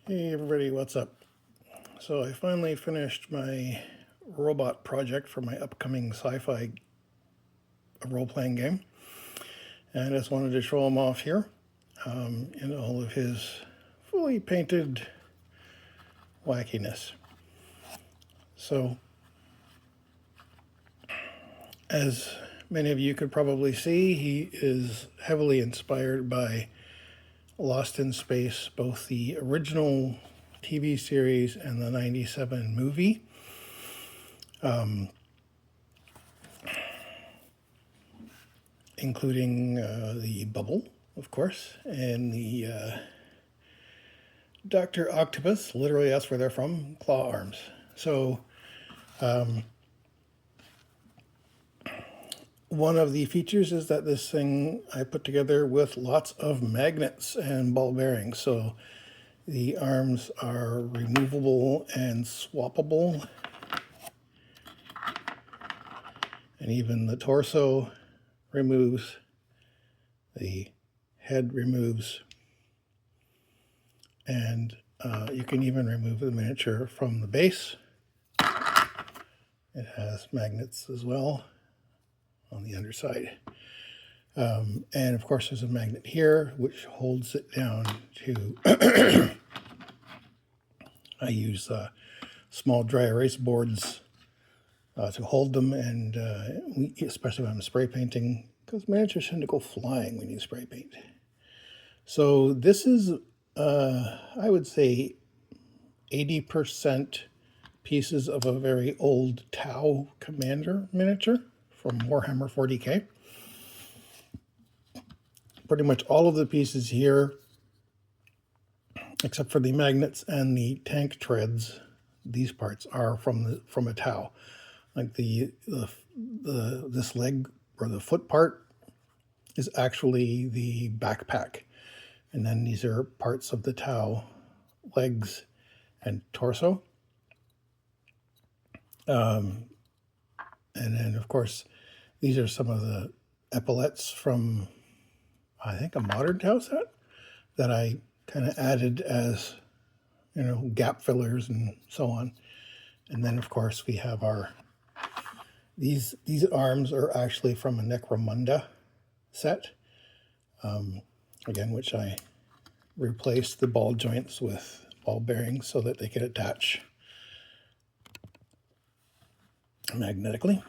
Hey everybody, what's up? So I finally finished my robot project for my upcoming sci-fi role-playing game, and I just wanted to show him off here in all of his fully painted wackiness. So, as many of you could probably see, he is heavily inspired by Lost in Space, both the original TV series and the '97 movie. Including the bubble, of course, and the Dr. Octopus, literally that's where they're from, claw arms. So one of the features is that this thing I put together with lots of magnets and ball bearings. So the arms are removable and swappable. And even the torso removes, the head removes, and you can even remove the miniature from the base. It has magnets as well on the underside. And of course there's a magnet here which holds it down to I use small dry erase boards to hold them, and especially when I'm spray painting, because miniatures tend to go flying when you spray paint. So this is I would say 80% pieces of a very old Tau Commander miniature from Warhammer 40k. Pretty much all of the pieces here, except for the magnets and the tank treads, these parts are from a Tau. Like this leg or the foot part is actually the backpack, and then these are parts of the Tau legs and torso. And then, of course, these are some of the epaulets from, I think, a modern Tau set that I kind of added as, gap fillers and so on. And then, of course, we have these arms are actually from a Necromunda set, again, which I replaced the ball joints with ball bearings so that they could attach magnetically.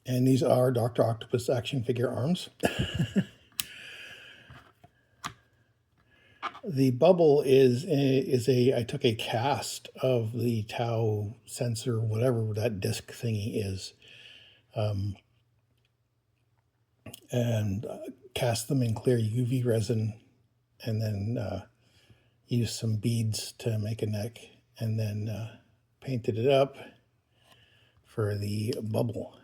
And these are Dr. Octopus action figure arms. The bubble is I took a cast of the Tau sensor, whatever that disc thingy is, and cast them in clear UV resin, and then used some beads to make a neck, and then painted it up for the bubble.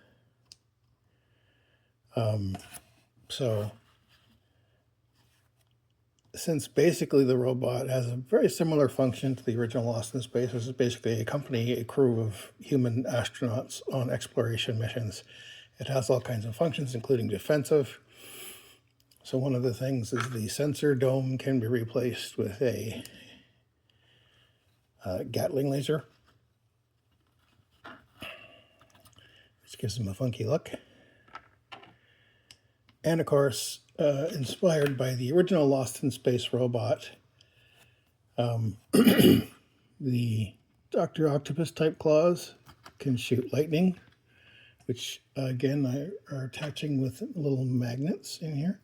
So since basically the robot has a very similar function to the original Lost in Space, this is basically a crew of human astronauts on exploration missions. It has all kinds of functions, including defensive. So one of the things is the sensor dome can be replaced with a Gatling laser, which gives them a funky look. And of course, inspired by the original Lost in Space robot, the Dr. Octopus type claws can shoot lightning, which again are attaching with little magnets in here.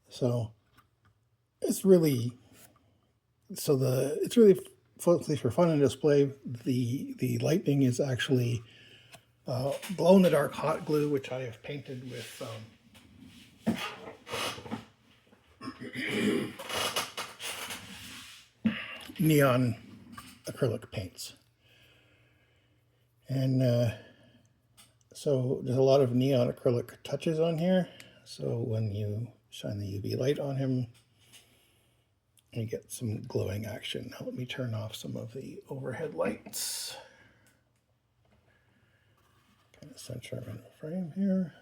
So it's really mostly for fun and display. The lightning is actually glow in the dark hot glue, which I have painted with neon acrylic paints. And so there's a lot of neon acrylic touches on here. So when you shine the UV light on him, you get some glowing action. Now let me turn off some of the overhead lights. Kind of center him in the frame here.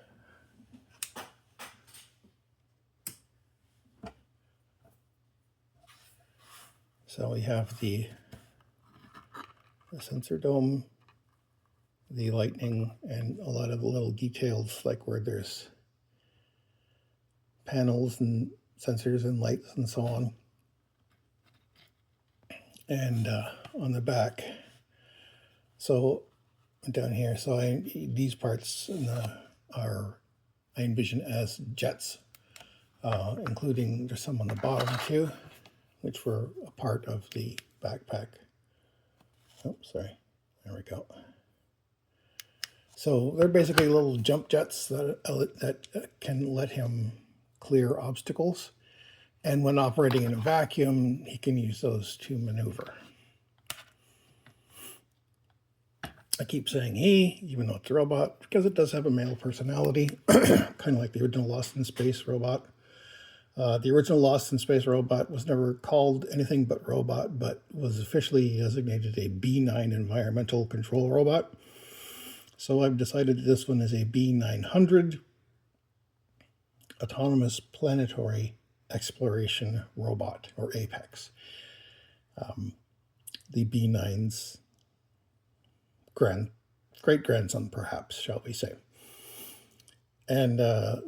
So we have the sensor dome, the lightning, and a lot of little details like where there's panels and sensors and lights and so on. And on the back, so down here, so these parts are I envision as jets, including there's some on the bottom too, which were a part of the backpack. Oh, sorry. There we go. So they're basically little jump jets that can let him clear obstacles. And when operating in a vacuum, he can use those to maneuver. I keep saying he, even though it's a robot, because it does have a male personality, kind of like the original Lost in Space robot. The original Lost in Space robot was never called anything but robot, but was officially designated a B-9 environmental control robot. So I've decided that this one is a B-900 autonomous planetary exploration robot, or APEX. The B-9's great-grandson, perhaps, shall we say. And I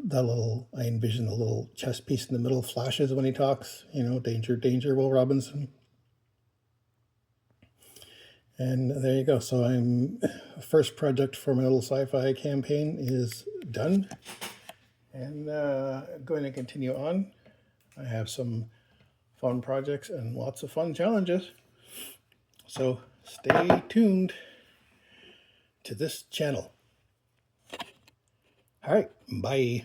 envision the little chess piece in the middle flashes when he talks, you know, danger, danger, Will Robinson. And there you go. So first project for my little sci-fi campaign is done. And going to continue on. I have some fun projects and lots of fun challenges. So stay tuned to this channel. All right, bye.